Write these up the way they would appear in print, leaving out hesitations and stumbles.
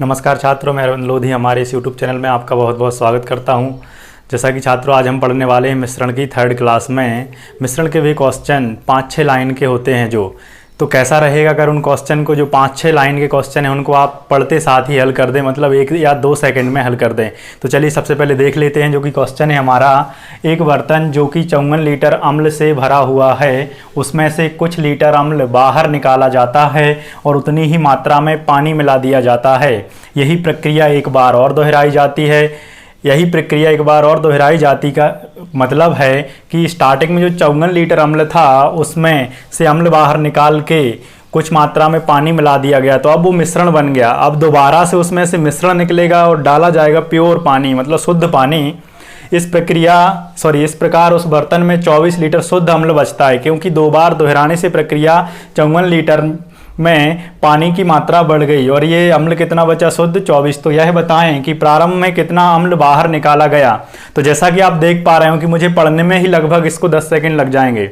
नमस्कार छात्रों, मैं अरविंद लोधी हमारे इस यूट्यूब चैनल में आपका बहुत बहुत स्वागत करता हूं। जैसा कि छात्रों आज हम पढ़ने वाले हैं मिश्रण की 3rd क्लास में। मिश्रण के भी क्वेश्चन 5-6 लाइन के होते हैं तो कैसा रहेगा अगर उन क्वेश्चन को जो 5-6 लाइन के क्वेश्चन हैं उनको आप पढ़ते साथ ही हल कर दें, मतलब 1 या 2 सेकंड में हल कर दें। तो चलिए सबसे पहले देख लेते हैं जो कि क्वेश्चन है हमारा। एक बर्तन जो कि 54 लीटर अम्ल से भरा हुआ है, उसमें से कुछ लीटर अम्ल बाहर निकाला जाता है और उतनी ही मात्रा में पानी मिला दिया जाता है। यही प्रक्रिया एक बार और दोहराई जाती है। यही प्रक्रिया एक बार और दोहराई जाती का मतलब है कि स्टार्टिंग में जो 54 लीटर अम्ल था उसमें से अम्ल बाहर निकाल के कुछ मात्रा में पानी मिला दिया गया, तो अब वो मिश्रण बन गया। अब दोबारा से उसमें से मिश्रण निकलेगा और डाला जाएगा प्योर पानी, मतलब शुद्ध पानी। इस प्रकार उस बर्तन में 24 लीटर शुद्ध अम्ल बचता है, क्योंकि 2 बार दोहराने से प्रक्रिया 54 लीटर में पानी की मात्रा बढ़ गई और ये अम्ल कितना बचा? शुद्ध 24। तो यह बताएं कि प्रारंभ में कितना अम्ल बाहर निकाला गया। तो जैसा कि आप देख पा रहे हो कि मुझे पढ़ने में ही लगभग इसको 10 सेकंड लग जाएंगे,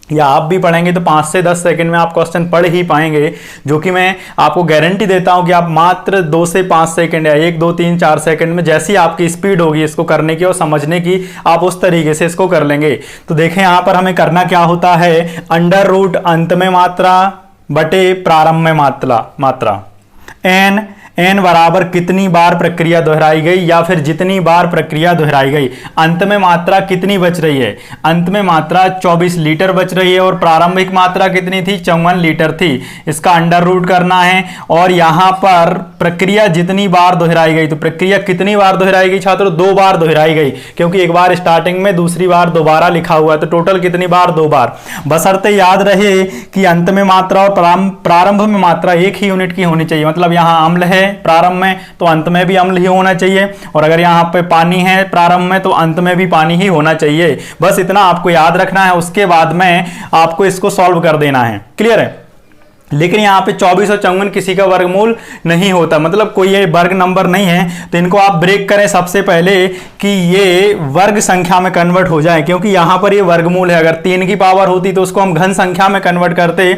या आप भी पढ़ेंगे तो 5 से 10 सेकंड में आप क्वेश्चन पढ़ ही पाएंगे, जो कि मैं आपको गारंटी देता हूं कि आप मात्र 2 से 5 सेकंड या 1, 2, 3, 4 सेकंड में जैसी आपकी स्पीड होगी इसको करने की और समझने की, आप उस तरीके से इसको कर लेंगे। तो देखें यहाँ पर हमें करना क्या होता है, अंडर रूट अंत में मात्रा बटे प्रारंभ में मात्रा n बराबर कितनी बार प्रक्रिया दोहराई गई, या फिर जितनी बार प्रक्रिया दोहराई गई। अंत में मात्रा कितनी बच रही है? अंत में मात्रा 24 लीटर बच रही है और प्रारंभिक मात्रा कितनी थी? 54 लीटर थी। इसका अंडर रूट करना है और यहां पर प्रक्रिया जितनी बार दोहराई गई, तो प्रक्रिया कितनी बार दोहराई गई छात्रों? 2 बार दोहराई गई, क्योंकि एक बार स्टार्टिंग में, दूसरी बार दोबारा लिखा हुआ है। तो टोटल कितनी बार? 2 बार। बशर्ते याद रहे कि अंत में मात्रा और प्रारंभ में मात्रा एक ही यूनिट की होनी चाहिए। मतलब यहां अम्ल है प्रारंभ में तो अंत में भी अम्ल ही होना चाहिए, और अगर यहाँ पे पानी है प्रारंभ में तो अंत में भी पानी ही होना चाहिए। बस इतना आपको याद रखना है, उसके बाद में आपको इसको सॉल्व कर देना है। क्लियर है? लेकिन यहाँ पे 24 और 54 किसी का वर्गमूल नहीं होता, मतलब कोई ये वर्ग नंबर नहीं है। तो इनको आप ब्रेक करें सबसे पहले कि ये वर्ग संख्या में कन्वर्ट हो जाए, क्योंकि यहाँ पर ये वर्गमूल है। अगर 3 की पावर होती तो उसको हम घन संख्या में कन्वर्ट करते,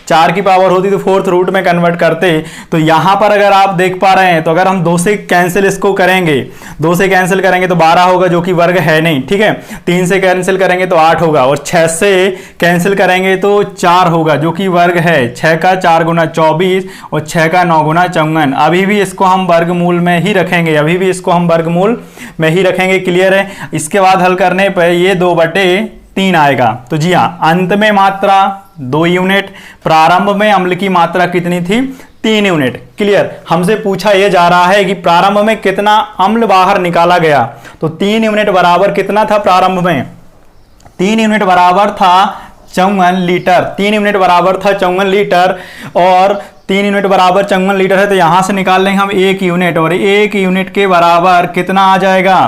4 की पावर होती तो 4th रूट में कन्वर्ट करते। तो यहाँ पर अगर आप देख पा रहे हैं तो अगर हम 2 से कैंसिल इसको करेंगे, 2 से कैंसिल करेंगे तो 12 होगा, जो कि वर्ग है नहीं। ठीक है, 3 से कैंसिल करेंगे तो 8 होगा, और 6 से कैंसिल करेंगे तो 4 होगा, जो कि वर्ग है। 6 का 4 गुना 24 और 6 का 9 गुना 54। अभी भी इसको हम वर्गमूल में ही रखेंगे, अभी भी इसको हम वर्गमूल में ही रखेंगे। क्लियर है? इसके बाद हल करने पर ये 2/3 आएगा। तो जी हाँ, अंत में मात्रा 2 यूनिट, प्रारंभ में अम्ल की मात्रा कितनी थी? 3 यूनिट। क्लियर? हमसे पूछा यह जा रहा है कि प्रारंभ में कितना अम्ल बाहर निकाला गया। तो 3 यूनिट बराबर कितना था प्रारंभ में? 3 यूनिट बराबर था 54 लीटर। 3 यूनिट बराबर था 54 लीटर, और 3 यूनिट बराबर 54 लीटर है, तो यहां से निकाल लेंगे हम 1 यूनिट, और 1 यूनिट के बराबर कितना आ जाएगा?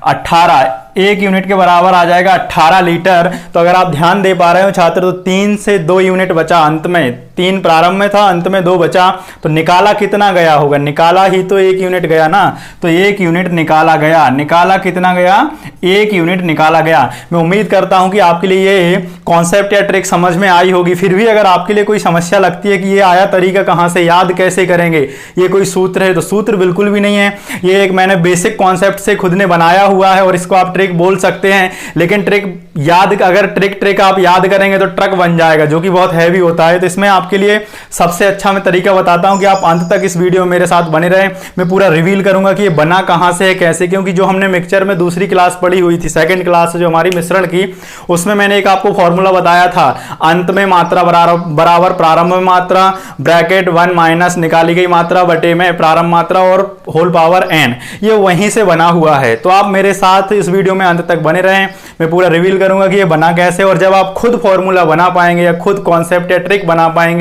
18। 1 यूनिट के बराबर आ जाएगा 18 लीटर। तो अगर आप ध्यान दे पा रहे हो छात्र, तो 3 से 2 यूनिट बचा अंत में। 3 प्रारंभ में था, अंत में 2 बचा, तो निकाला कितना गया होगा? निकाला ही तो 1 यूनिट गया ना, तो 1 यूनिट निकाला गया। निकाला कितना गया? 1 यूनिट निकाला गया। मैं उम्मीद करता हूं कि आपके लिए ये कॉन्सेप्ट या ट्रिक समझ में आई होगी। फिर भी अगर आपके लिए कोई समस्या लगती है कि ये आया तरीका कहां से, याद कैसे करेंगे, ये कोई सूत्र है, तो सूत्र बिल्कुल भी नहीं है। ये एक मैंने बेसिक कॉन्सेप्ट से खुद ने बनाया हुआ है, और इसको आप ट्रिक बोल सकते हैं। लेकिन ट्रिक याद, अगर ट्रिक आप याद करेंगे तो ट्रक बन जाएगा, जो कि बहुत हैवी होता है। तो इसमें आपके लिए सबसे अच्छा मैं तरीका बताता हूं कि आप अंत तक इस वीडियो में मेरे साथ बने रहें। मैं पूरा रिवील करूंगा कि ये बना कहां से है, कैसे, क्योंकि जो हमने मिक्सचर में दूसरी क्लास पढ़ी हुई थी, 2nd क्लास जो हमारी मिश्रण की, उसमें मैंने एक आपको फॉर्मूला बताया था, अंत में मात्रा बराबर प्रारंभ में मात्रा, ब्रैकेट 1 माइनस निकाली गई मात्रा बटे में प्रारंभ मात्रा और होल पावर n। ये वहीं से बना हुआ है। तो आप मेरे साथ इस वीडियो में अंत तक बने रहें। मैं पूरा रिवील करूंगा कि ये बना कैसे, और जब आप खुद फॉर्मूला बना पाएंगे या खुद कॉन्सेप्ट या ट्रिक बना पाएंगे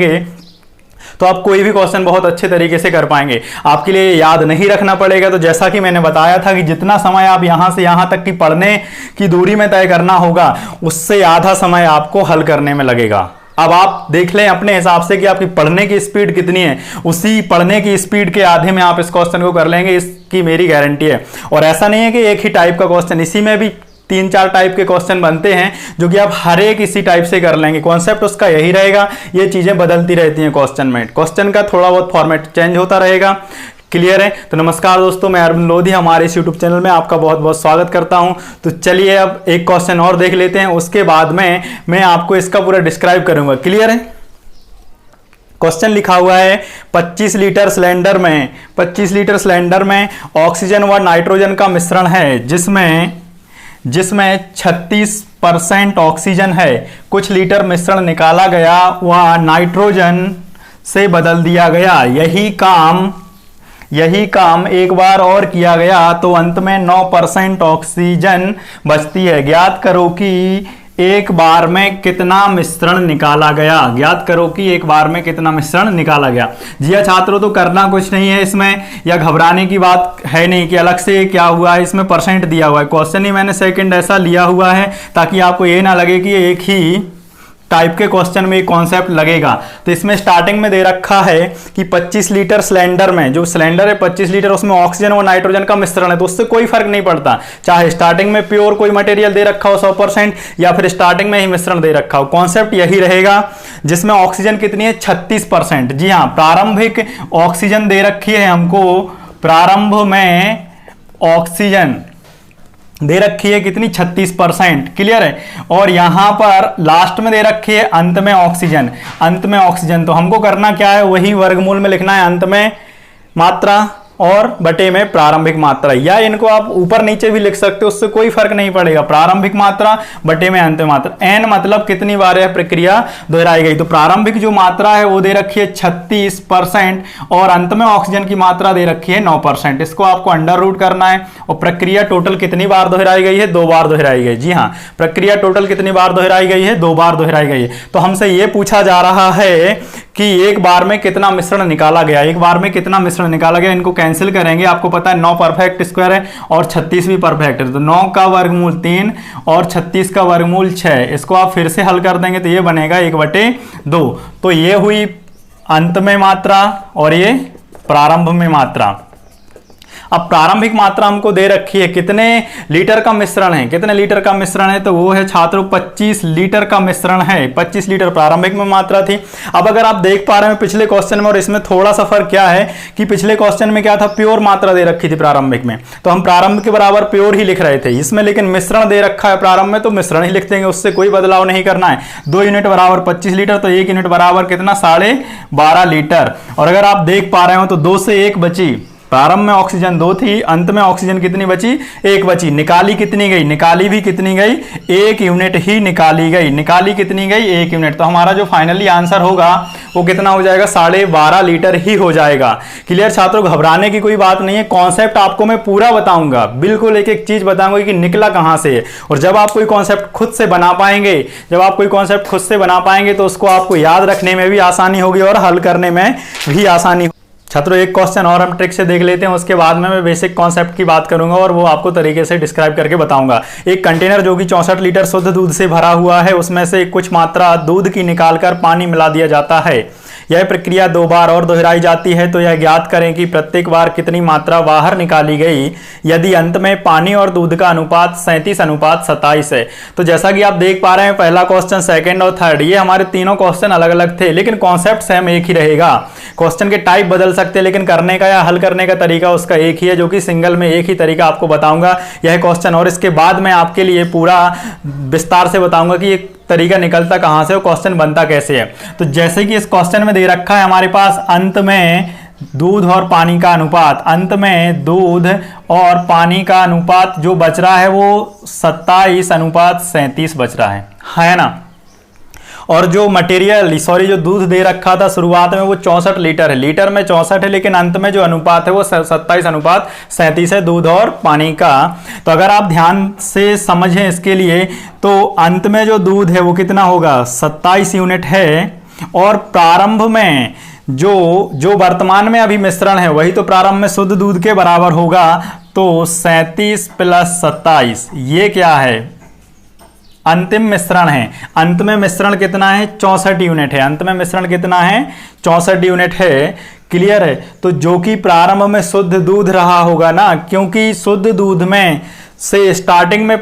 तो आप कोई भी क्वेश्चन बहुत अच्छे तरीके से कर पाएंगे। आपके लिए याद नहीं रखना पड़ेगा। तो जैसा कि मैंने बताया था कि जितना समय आप यहां से यहां तक की पढ़ने की दूरी में तय करना होगा, उससे आधा समय आपको हल करने में लगेगा। अब आप देख लें अपने हिसाब से कि आपकी पढ़ने की स्पीड कितनी है, उसी पढ़ने की स्पीड के आधे में आप इस क्वेश्चन को कर लेंगे, इसकी मेरी गारंटी है। और ऐसा नहीं है कि एक ही टाइप का क्वेश्चन, इसी में भी 3-4 टाइप के क्वेश्चन बनते हैं जो कि आप हर एक इसी टाइप से कर लेंगे। कॉन्सेप्ट उसका यही रहेगा, ये चीजें बदलती रहती हैं क्वेश्चन में, क्वेश्चन का थोड़ा बहुत फॉर्मेट चेंज होता रहेगा। क्लियर है? तो नमस्कार दोस्तों, मैं अरविंद लोधी, हमारे इस यूट्यूब चैनल में आपका बहुत बहुत स्वागत करता हूं। तो चलिए अब एक क्वेश्चन और देख लेते हैं, उसके बाद में मैं आपको इसका पूरा डिस्क्राइब करूंगा। क्लियर है? क्वेश्चन लिखा हुआ है 25 लीटर सिलेंडर में ऑक्सीजन व नाइट्रोजन का मिश्रण है जिसमें 36% ऑक्सीजन है। कुछ लीटर मिश्रण निकाला गया व नाइट्रोजन से बदल दिया गया। यही काम एक बार और किया गया तो अंत में 9% ऑक्सीजन बचती है। ज्ञात करो कि एक बार में कितना मिश्रण निकाला गया। जी हाँ छात्रों, तो करना कुछ नहीं है इसमें, या घबराने की बात है नहीं कि अलग से क्या हुआ है, इसमें परसेंट दिया हुआ है। क्वेश्चन ही मैंने सेकंड ऐसा लिया हुआ है ताकि आपको ये ना लगे कि एक ही टाइप के क्वेश्चन में कॉन्सेप्ट लगेगा। तो इसमें स्टार्टिंग में दे रखा है कि 25 लीटर सिलेंडर में, जो सिलेंडर है 25 लीटर, उसमें ऑक्सीजन और नाइट्रोजन का मिश्रण है। तो उससे कोई फर्क नहीं पड़ता, चाहे स्टार्टिंग में प्योर कोई मटेरियल दे रखा हो 100% या फिर स्टार्टिंग में ही मिश्रण दे रखा हो। कॉन्सेप्ट यही रहेगा। जिसमें ऑक्सीजन कितनी है? 36%। जी हाँ, प्रारंभिक ऑक्सीजन दे रखी है हमको, प्रारंभ में ऑक्सीजन दे रखी है कितनी? 36%। क्लियर है? और यहां पर लास्ट में दे रखी है अंत में ऑक्सीजन। तो हमको करना क्या है, वही वर्गमूल में लिखना है, अंत में मात्रा और बटे में प्रारंभिक मात्रा, या इनको आप ऊपर नीचे भी लिख सकते हो, उससे कोई फर्क नहीं पड़ेगा। प्रारंभिक मात्रा बटे में अंतिम मात्रा। एन मतलब कितनी बार यह प्रक्रिया दोहराई गई। तो प्रारंभिक जो मात्रा है वो दे रखी है 36% और अंत में ऑक्सीजन की मात्रा दे रखी है 9%। इसको आपको अंडर रूट करना है। और प्रक्रिया टोटल कितनी बार दोहराई गई है? 2 बार दोहराई गई। जी हाँ, प्रक्रिया टोटल कितनी बार दोहराई गई है? 2 बार दोहराई गई है। तो हमसे ये पूछा जा रहा है कि एक बार में कितना मिश्रण निकाला गया। इनको कैंसिल करेंगे। आपको पता है 9 परफेक्ट स्क्वायर है और 36 भी परफेक्ट है। तो 9 का वर्गमूल 3 और 36 का वर्गमूल 6। इसको आप फिर से हल कर देंगे तो ये बनेगा 1/2। तो ये हुई अंत में मात्रा और ये प्रारंभ में मात्रा। अब प्रारंभिक मात्रा हमको दे रखी है, कितने लीटर का मिश्रण है? तो वो है छात्रों 25 लीटर का मिश्रण है। 25 लीटर प्रारंभिक में मात्रा थी। अब अगर आप देख पा रहे हैं पिछले क्वेश्चन में और इसमें थोड़ा सा फर्क क्या है कि पिछले क्वेश्चन में क्या था, प्योर मात्रा दे रखी थी प्रारंभिक में, तो हम प्रारंभ के बराबर प्योर ही लिख रहे थे। इसमें लेकिन मिश्रण दे रखा है प्रारंभ में, तो मिश्रण ही लिख देंगे, उससे कोई बदलाव नहीं करना है। 2 यूनिट बराबर 25 लीटर, तो 1 यूनिट बराबर कितना? 12.5 लीटर। और अगर आप देख पा रहे हो तो 2 से 1 बची। प्रारंभ में ऑक्सीजन 2 थी, अंत में ऑक्सीजन कितनी बची? 1 बची। निकाली कितनी गई? निकाली भी कितनी गई? 1 यूनिट ही निकाली गई। 1 यूनिट। तो हमारा जो फाइनली आंसर होगा वो कितना हो जाएगा? 12.5 लीटर ही हो जाएगा। क्लियर छात्रों, घबराने की कोई बात नहीं है। कॉन्सेप्ट आपको मैं पूरा बताऊंगा, बिल्कुल एक एक चीज बताऊंगा कि निकला कहां से है। और जब आप कोई कॉन्सेप्ट खुद से बना पाएंगे तो उसको आपको याद रखने में भी आसानी होगी और हल करने में भी आसानी। छात्रों, एक क्वेश्चन और हम ट्रिक से देख लेते हैं, उसके बाद में मैं बेसिक कॉन्सेप्ट की बात करूंगा और वो आपको तरीके से डिस्क्राइब करके बताऊंगा। एक कंटेनर जो कि 64 लीटर शुद्ध दूध से भरा हुआ है, उसमें से कुछ मात्रा दूध की निकालकर पानी मिला दिया जाता है। यह प्रक्रिया 2 बार और दोहराई जाती है। तो यह ज्ञात करें कि प्रत्येक बार कितनी मात्रा बाहर निकाली गई यदि अंत में पानी और दूध का अनुपात 37:27 है। तो जैसा कि आप देख पा रहे हैं, पहला क्वेश्चन, सेकंड और थर्ड, ये हमारे तीनों क्वेश्चन अलग अलग थे, लेकिन कॉन्सेप्ट सेम एक ही रहेगा। क्वेश्चन के टाइप बदल सकते हैं लेकिन करने का या हल करने का तरीका उसका एक ही है, जो कि सिंगल में एक ही तरीका आपको बताऊंगा यह क्वेश्चन। और इसके बाद मैं आपके लिए पूरा विस्तार से बताऊंगा कि एक तरीका निकलता कहां से और क्वेश्चन बनता कैसे है। तो जैसे कि इस क्वेश्चन में दे रखा है हमारे पास अंत में दूध और पानी का अनुपात, जो बच रहा है वो 27:37 बच रहा है ना। और जो जो दूध दे रखा था शुरुआत में वो 64 लीटर है, लीटर में 64 है, लेकिन अंत में जो अनुपात है वो 27:37 है दूध और पानी का। तो अगर आप ध्यान से समझें इसके लिए, तो अंत में जो दूध है वो कितना होगा? 27 यूनिट है। और प्रारंभ में जो वर्तमान में अभी मिश्रण है वही तो प्रारंभ में शुद्ध दूध के बराबर होगा। तो 37 + 27 ये क्या है? अंतिम मिश्रण है। अंत में मिश्रण कितना है? 64 यूनिट है। 64 यूनिट है। क्लियर है? तो जो कि प्रारंभ में शुद्ध दूध रहा होगा ना, क्योंकि शुद्ध दूध में स्टार्टिंग में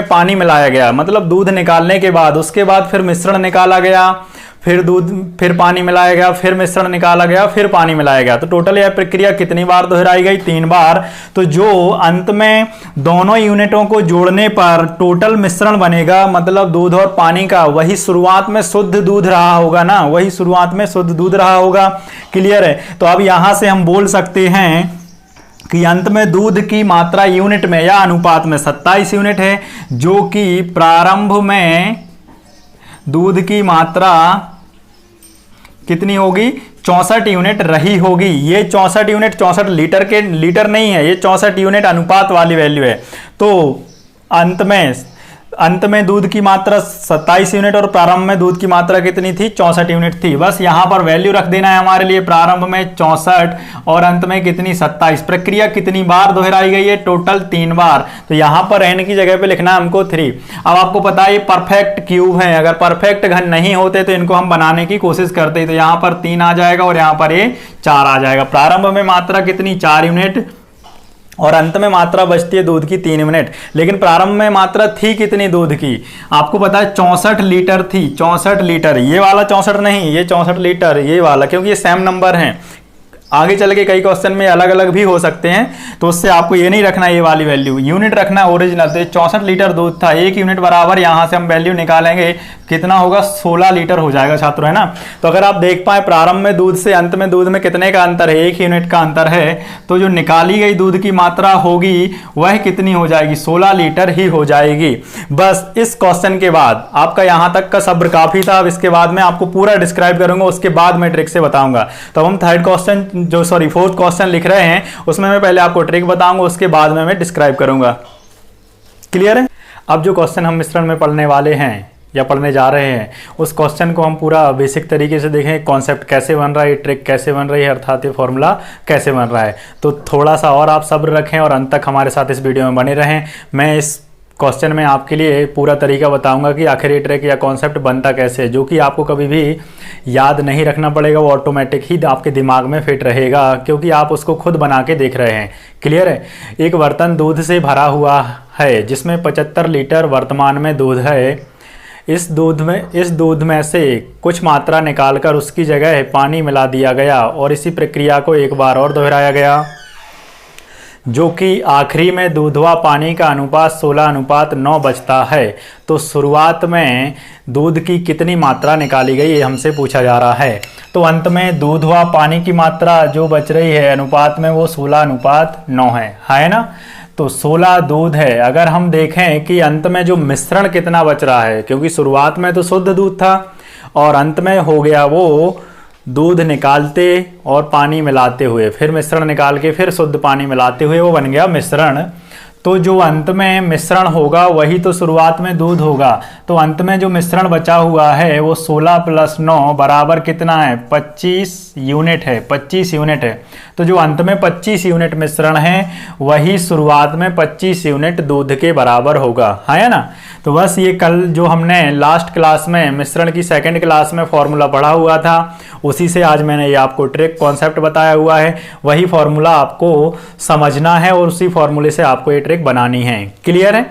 पानी मिलाया गया, मतलब दूध निकालने के बाद उसके बाद फिर मिश्रण निकाला गया, फिर दूध, फिर पानी मिलाया गया, फिर मिश्रण निकाला गया, फिर पानी मिलाया गया। तो टोटल यह प्रक्रिया कितनी बार दोहराई गई? 3 बार। तो जो अंत में दोनों यूनिटों को जोड़ने पर टोटल मिश्रण बनेगा, मतलब दूध और पानी का, वही शुरुआत में शुद्ध दूध रहा होगा ना, वही शुरुआत में शुद्ध दूध रहा होगा। क्लियर है? तो अब यहां से हम बोल सकते हैं कि अंत में दूध की मात्रा यूनिट में या अनुपात में 27 यूनिट है, जो कि प्रारंभ में दूध की मात्रा कितनी होगी? 64 यूनिट रही होगी। ये 64 यूनिट 64 लीटर के लीटर नहीं है, ये 64 यूनिट अनुपात वाली वैल्यू है। तो अंत में दूध की मात्रा 27 यूनिट और प्रारंभ में दूध की मात्रा कितनी थी? 64 यूनिट थी। बस यहां पर वैल्यू रख देना है हमारे लिए, प्रारंभ में 64 और अंत में कितनी? 27। प्रक्रिया कितनी बार दोहराई गई है? टोटल 3 बार। तो यहां पर n की जगह पे लिखना है हमको 3। अब आपको पता है ये परफेक्ट क्यूब है, अगर परफेक्ट घन नहीं होते तो इनको हम बनाने की कोशिश करते। तो यहां पर 3 आ जाएगा और यहां पर ये 4 आ जाएगा। प्रारंभ में मात्रा कितनी? 4 यूनिट और अंत में मात्रा बचती है दूध की 3 यूनिट। लेकिन प्रारंभ में मात्रा थी कितनी दूध की? आपको पता है 64 लीटर थी। 64 लीटर, ये वाला 64 नहीं, ये 64 लीटर ये वाला, क्योंकि ये सेम नंबर है। आगे चल के कई क्वेश्चन में अलग अलग भी हो सकते हैं, तो उससे आपको ये नहीं रखना ये वाली वैल्यू, यूनिट रखना ओरिजिनल। तो 64 लीटर दूध था, 1 यूनिट बराबर यहां से हम वैल्यू निकालेंगे, कितना होगा? 16 लीटर हो जाएगा छात्रों, है ना। तो अगर आप देख पाए प्रारंभ में दूध से अंत में दूध में कितने का अंतर है? 1 यूनिट का अंतर है। तो जो निकाली गई दूध की मात्रा होगी वह कितनी हो जाएगी? 16 लीटर ही हो जाएगी। बस इस क्वेश्चन के बाद आपका यहां तक का सब्र काफी था। अब इसके बाद मैं आपको पूरा डिस्क्राइब करूंगा, उसके बाद मैं ट्रिक से बताऊंगा। तो हम फोर्थ क्वेश्चन लिख रहे हैं, उसमें मैं पहले आपको ट्रिक बताऊंगा, उसके बाद में मैं डिस्क्राइब करूंगा। क्लियर है? अब जो क्वेश्चन हम मिश्रण में पढ़ने वाले हैं या पढ़ने जा रहे हैं, उस क्वेश्चन को हम पूरा बेसिक तरीके से देखें, कॉन्सेप्ट कैसे बन रहा है, ट्रिक कैसे बन रही है, अर्थात ये फॉर्मूला कैसे बन रहा है। तो थोड़ा सा और आप सब्र रखें और अंत तक हमारे साथ इस वीडियो में बने रहें। मैं इस क्वेश्चन में आपके लिए पूरा तरीका बताऊंगा कि आखिर ये ट्रिक या कॉन्सेप्ट बनता कैसे है, जो कि आपको कभी भी याद नहीं रखना पड़ेगा, वो ऑटोमेटिक ही आपके दिमाग में फिट रहेगा, क्योंकि आप उसको खुद बना के देख रहे हैं। क्लियर है? एक बर्तन दूध से भरा हुआ है जिसमें 75 लीटर वर्तमान में दूध है। इस दूध में से कुछ मात्रा निकालकर उसकी जगह पानी मिला दिया गया और इसी प्रक्रिया को एक बार और दोहराया गया, जो कि आखिरी में दूध व पानी का अनुपात 16:9 बचता है। तो शुरुआत में दूध की कितनी मात्रा निकाली गई, ये हमसे पूछा जा रहा है। तो अंत में दूध व पानी की मात्रा जो बच रही है अनुपात में, वो 16:9 है ना। तो 16 दूध है। अगर हम देखें कि अंत में जो मिश्रण कितना बच रहा है, क्योंकि शुरुआत में तो शुद्ध दूध था और अंत में हो गया वो दूध निकालते और पानी मिलाते हुए, फिर मिश्रण निकाल के फिर शुद्ध पानी मिलाते हुए वो बन गया मिश्रण। तो जो अंत में मिश्रण होगा वही तो शुरुआत में दूध होगा। तो अंत में जो मिश्रण बचा हुआ है वो 16 + 9 बराबर कितना है? 25 यूनिट है। 25 यूनिट है। तो जो अंत में 25 यूनिट मिश्रण है वही शुरुआत में 25 यूनिट दूध के बराबर होगा, है ना। तो बस ये कल जो हमने लास्ट क्लास में मिश्रण की सेकंड क्लास में फॉर्मूला पढ़ा हुआ था, उसी से आज मैंने ये आपको ट्रिक कॉन्सेप्ट बताया हुआ है। वही फॉर्मूला आपको समझना है और उसी फॉर्मूले से आपको ये ट्रिक बनानी है। क्लियर है?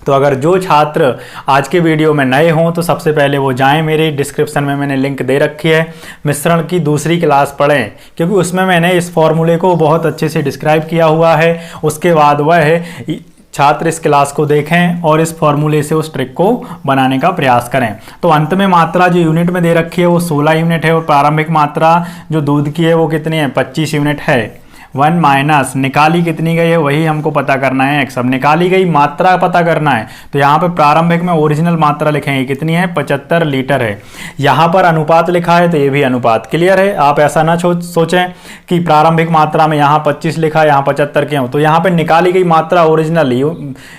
तो अगर जो छात्र आज के वीडियो में नए हों तो सबसे पहले वो जाएं, मेरे डिस्क्रिप्शन में मैंने लिंक दे रखी है, मिश्रण की दूसरी क्लास पढ़ें, क्योंकि उसमें मैंने इस फॉर्मूले को बहुत अच्छे से डिस्क्राइब किया हुआ है। उसके बाद वह छात्र इस क्लास को देखें और इस फॉर्मूले से उस ट्रिक को बनाने का प्रयास करें। तो अंत में मात्रा जो यूनिट में दे रखी है वो 16 यूनिट है और प्रारंभिक मात्रा जो दूध की है वो कितनी है? 25 यूनिट है। 1 माइनस निकाली कितनी गई है वही हमको पता करना है। सब निकाली गई मात्रा पता करना है। तो यहाँ पे प्रारंभिक में ओरिजिनल मात्रा लिखेंगे, कितनी है? 75 लीटर है। यहाँ पर अनुपात लिखा है तो ये भी अनुपात। क्लियर है? आप ऐसा ना सोचें कि प्रारंभिक मात्रा में यहाँ 25 लिखा, यहाँ 75 क्यों। तो यहाँ पे निकाली गई मात्रा ओरिजिनल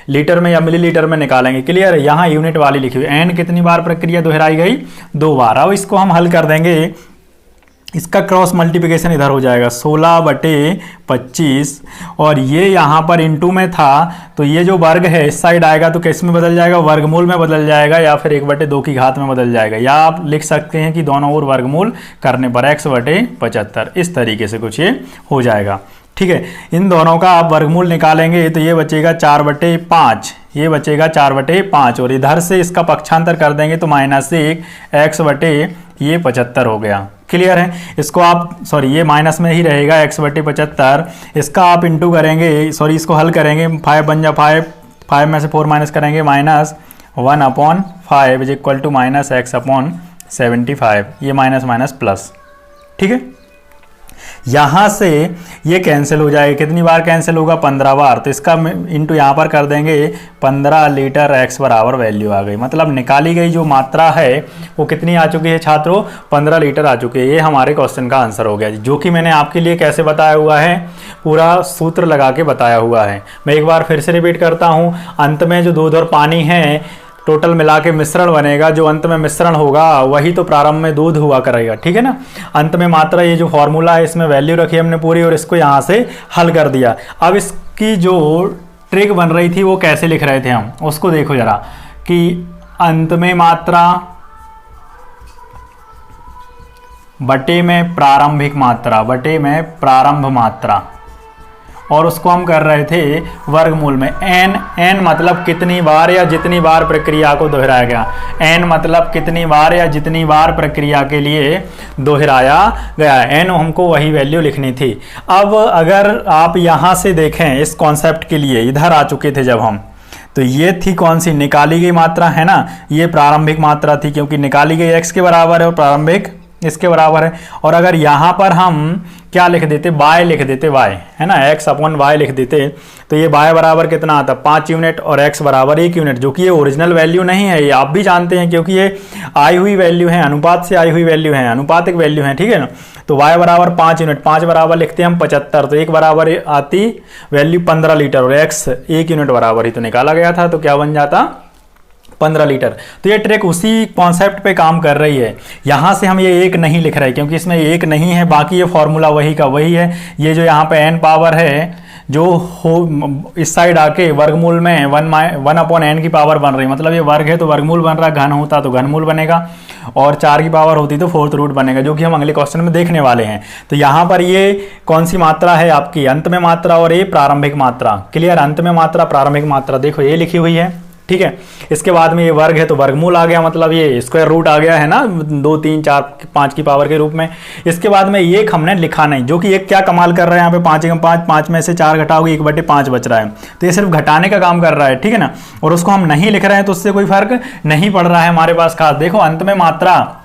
लीटर में या मिलीलीटर में निकालेंगे। क्लियर है? यहाँ यूनिट वाली लिखी हुई। एन कितनी बार प्रक्रिया दोहराई गई? 2 बार। अब इसको हम हल कर देंगे, इसका क्रॉस मल्टीप्लिकेशन इधर हो जाएगा 16/25 और ये यहाँ पर इंटू में था, तो ये जो वर्ग है इस साइड आएगा तो किस में बदल जाएगा? वर्गमूल में बदल जाएगा या फिर 1/2 की घात में बदल जाएगा, या आप लिख सकते हैं कि दोनों ओर वर्गमूल करने पर x/75 इस तरीके से कुछ ये हो जाएगा। ठीक है। इन दोनों का आप वर्गमूल निकालेंगे तो ये बचेगा 4/5, ये बचेगा 4/5 और इधर से इसका पक्षांतर कर देंगे तो -1 x/75 हो गया। क्लियर है। इसको आप ये माइनस में ही रहेगा x/75, इसका आप इंटू करेंगे, इसको हल करेंगे, 5 बन जा 5 में से 4 माइनस करेंगे, -1/5 इज इक्वल टू -x/75, ये माइनस माइनस प्लस। ठीक है। यहाँ से ये कैंसिल हो जाएगा, कितनी बार कैंसिल होगा? 15 बार। तो इसका इंटू यहाँ पर कर देंगे 15 लीटर x बराबर वैल्यू आ गई। मतलब निकाली गई जो मात्रा है वो कितनी आ चुकी है छात्रों? 15 लीटर आ चुकी है। ये हमारे क्वेश्चन का आंसर हो गया, जो कि मैंने आपके लिए कैसे बताया हुआ है, पूरा सूत्र लगा के बताया हुआ है। मैं एक बार फिर से रिपीट करता हूँ। अंत में जो दूध और पानी है टोटल मिला के मिश्रण बनेगा, जो अंत में मिश्रण होगा वही तो प्रारंभ में दूध हुआ करेगा। ठीक है ना। अंत में मात्रा, ये जो फॉर्मूला है इसमें वैल्यू रखी हमने पूरी और इसको यहाँ से हल कर दिया। अब इसकी जो ट्रिक बन रही थी वो कैसे लिख रहे थे हम, उसको देखो जरा, कि अंत में मात्रा बटे में प्रारंभिक मात्रा, बटे में प्रारंभ मात्रा, और उसको हम कर रहे थे वर्गमूल में। n मतलब कितनी बार या जितनी बार प्रक्रिया को दोहराया गया, n मतलब कितनी बार या जितनी बार प्रक्रिया के लिए दोहराया गया, n हमको वही वैल्यू लिखनी थी। अब अगर आप यहाँ से देखें इस कॉन्सेप्ट के लिए, इधर आ चुके थे जब हम, तो ये थी कौन सी? निकाली गई मात्रा है ना, ये प्रारंभिक मात्रा थी, क्योंकि निकाली गई x के बराबर है और प्रारंभिक इसके बराबर है। और अगर यहाँ पर हम क्या लिख देते? y लिख देते, y है ना, x/y लिख देते, तो ये y बराबर कितना आता? 5 यूनिट और x बराबर 1 यूनिट, जो कि ये ओरिजिनल वैल्यू नहीं है, ये आप भी जानते हैं, क्योंकि ये आई हुई वैल्यू है, अनुपात से आई हुई वैल्यू है, अनुपातिक वैल्यू है। ठीक है ना। तो y बराबर 5 यूनिट, 5 बराबर लिखते हैं हम 75, तो 1 बराबर आती वैल्यू 15 लीटर और x 1 यूनिट बराबर ही तो निकाला गया था, तो क्या बन जाता? 15 लीटर। तो ये ट्रिक उसी कॉन्सेप्ट पे काम कर रही है। यहाँ से हम ये 1 नहीं लिख रहे क्योंकि इसमें 1 नहीं है, बाकी ये फॉर्मूला वही का वही है। ये जो यहाँ पे n पावर है जो हो इस साइड आके वर्गमूल में 1/n की पावर बन रही है, मतलब ये वर्ग है तो वर्गमूल बन रहा है, घन होता तो घनमूल बनेगा, और 4 की पावर होती तो 4th रूट बनेगा, जो कि हम अगले क्वेश्चन में देखने वाले हैं। तो यहाँ पर ये कौन सी मात्रा है आपकी? अंत में मात्रा और ये प्रारंभिक मात्रा। क्लियर। अंत में मात्रा, प्रारंभिक मात्रा देखो ये लिखी हुई है। ठीक है। इसके बाद में ये वर्ग है तो वर्गमूल आ गया, मतलब ये स्क्वायर रूट आ गया है ना, 2 3 4 5 की पावर के रूप में। इसके बाद में ये हमने लिखा नहीं, जो कि एक क्या कमाल कर रहा है यहाँ पे, 5 एकम 5, 5 में से 4 घटाओगे 1/5 बच रहा है, तो ये सिर्फ घटाने का काम कर रहा है। ठीक है ना। और उसको हम नहीं लिख रहे हैं तो उससे कोई फर्क नहीं पड़ रहा है हमारे पास खास। देखो अंत में मात्रा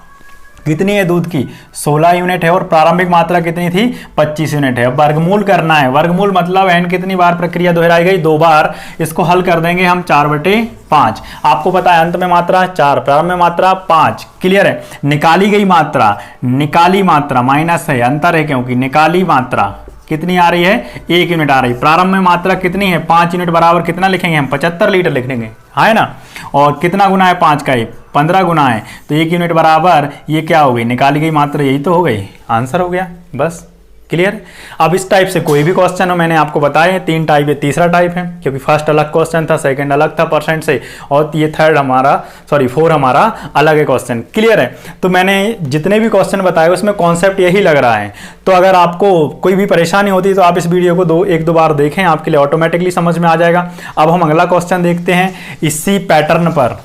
कितनी है दूध की? 16 यूनिट है, और प्रारंभिक मात्रा कितनी थी? 25 यूनिट है। अब वर्गमूल करना है, वर्गमूल मतलब n कितनी बार प्रक्रिया दोहराई गई? 2 बार। इसको हल कर देंगे हम 4/5। आपको पता है अंत में मात्रा 4, प्रारंभ में मात्रा 5। क्लियर है। निकाली गई मात्रा, निकाली मात्रा माइनस है, अंतर है, क्योंकि निकाली मात्रा कितनी आ रही है? 1 यूनिट आ रही। प्रारंभ में मात्रा कितनी है? 5 यूनिट बराबर कितना लिखेंगे हम? 75 लीटर लिखेंगे, है ना। और कितना गुना है 5 का? 15 गुना है, तो 1 यूनिट बराबर ये क्या हो गई? निकाली गई मात्रा, यही तो हो गई, आंसर हो गया। बस क्लियर। अब इस टाइप से कोई भी क्वेश्चन हो, मैंने आपको बताया 3 टाइप है, तीसरा टाइप है, क्योंकि फर्स्ट अलग क्वेश्चन था, सेकंड अलग था परसेंट से, और ये थर्ड हमारा 4 हमारा अलग है क्वेश्चन। क्लियर है। तो मैंने जितने भी क्वेश्चन बताए उसमें कॉन्सेप्ट यही लग रहा है। तो अगर आपको कोई भी परेशानी होती है तो आप इस वीडियो को 1-2 बार देखें, आपके लिए ऑटोमेटिकली समझ में आ जाएगा। अब हम अगला क्वेश्चन देखते हैं इसी पैटर्न पर,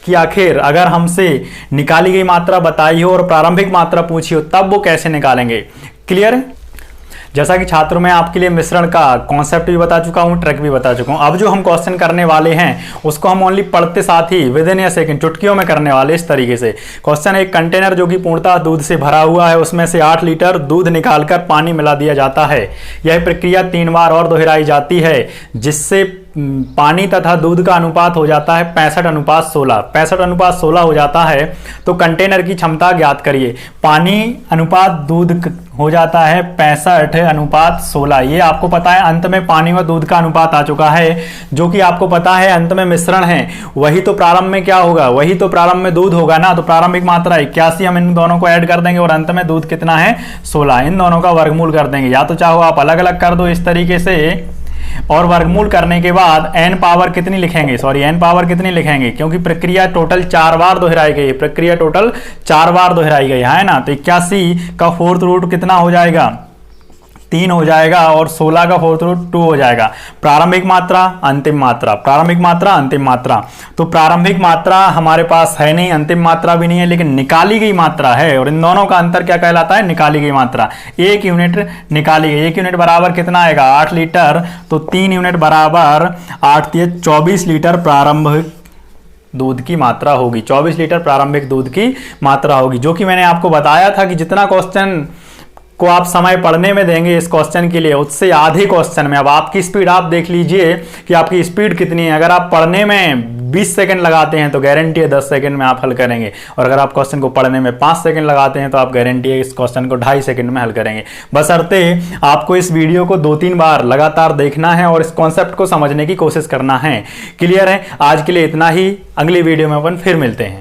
कि आखिर अगर हमसे निकाली गई मात्रा बताई हो और प्रारंभिक मात्रा पूछी हो तब वो कैसे निकालेंगे। क्लियर है। जैसा कि छात्रों में आपके लिए मिश्रण का कॉन्सेप्ट भी बता चुका हूं, ट्रिक भी बता चुका हूं। अब जो हम क्वेश्चन करने वाले हैं उसको हम ओनली पढ़ते साथ ही विद इन ए सेकंड चुटकियों में करने वाले। इस तरीके से क्वेश्चन, एक कंटेनर जो कि पूर्णतः दूध से भरा हुआ है, उसमें से 8 लीटर दूध निकालकर पानी मिला दिया जाता है। यह प्रक्रिया 3 बार और दोहराई जाती है, जिससे पानी तथा दूध का अनुपात हो जाता है 65:16। 65:16 हो जाता है तो कंटेनर की क्षमता ज्ञात करिए। पानी अनुपात दूध हो जाता है 65:16। ये आपको पता है अंत में पानी व दूध का अनुपात आ चुका है, जो कि आपको पता है अंत में मिश्रण है, वही तो प्रारंभ में क्या होगा? वही तो प्रारंभ में दूध होगा ना। तो प्रारंभिक मात्रा 81, हम इन दोनों को ऐड कर देंगे, और अंत में दूध कितना है? 16। इन दोनों का वर्गमूल कर देंगे, या तो चाहो आप अलग अलग कर दो इस तरीके से, और वर्गमूल करने के बाद n पावर कितनी लिखेंगे? n पावर कितनी लिखेंगे? क्योंकि प्रक्रिया टोटल 4 बार दोहराई गई, प्रक्रिया टोटल 4 बार दोहराई गई है ना। तो 81 का 4th रूट कितना हो जाएगा? 3 हो जाएगा और 16 का 4 रूट 2 हो जाएगा। प्रारंभिक मात्रा, अंतिम मात्रा, प्रारंभिक मात्रा, अंतिम मात्रा। तो प्रारंभिक मात्रा हमारे पास है नहीं, अंतिम मात्रा भी नहीं है, लेकिन निकाली गई मात्रा है। और इन दोनों का अंतर क्या कहलाता है? निकाली गई मात्रा। 1 यूनिट निकाली गई, 1 यूनिट बराबर कितना आएगा? 8 लीटर। तो 3 यूनिट बराबर 8 × 24 लीटर प्रारंभिक दूध की मात्रा होगी। 24 लीटर प्रारंभिक दूध की मात्रा होगी, जो कि मैंने आपको बताया था कि जितना क्वेश्चन को आप समय पढ़ने में देंगे इस क्वेश्चन के लिए, उससे आधे क्वेश्चन में। अब आपकी स्पीड आप देख लीजिए कि आपकी स्पीड कितनी है। अगर आप पढ़ने में 20 सेकंड लगाते हैं तो गारंटी है 10 सेकंड में आप हल करेंगे, और अगर आप क्वेश्चन को पढ़ने में 5 सेकंड लगाते हैं तो आप गारंटी है इस क्वेश्चन को 2.5 सेकंड में हल करेंगे। बशर्ते आपको इस वीडियो को 2-3 बार लगातार देखना है और इस कॉन्सेप्ट को समझने की कोशिश करना है। क्लियर है? आज के लिए इतना ही, अगली वीडियो में अपन फिर मिलते हैं।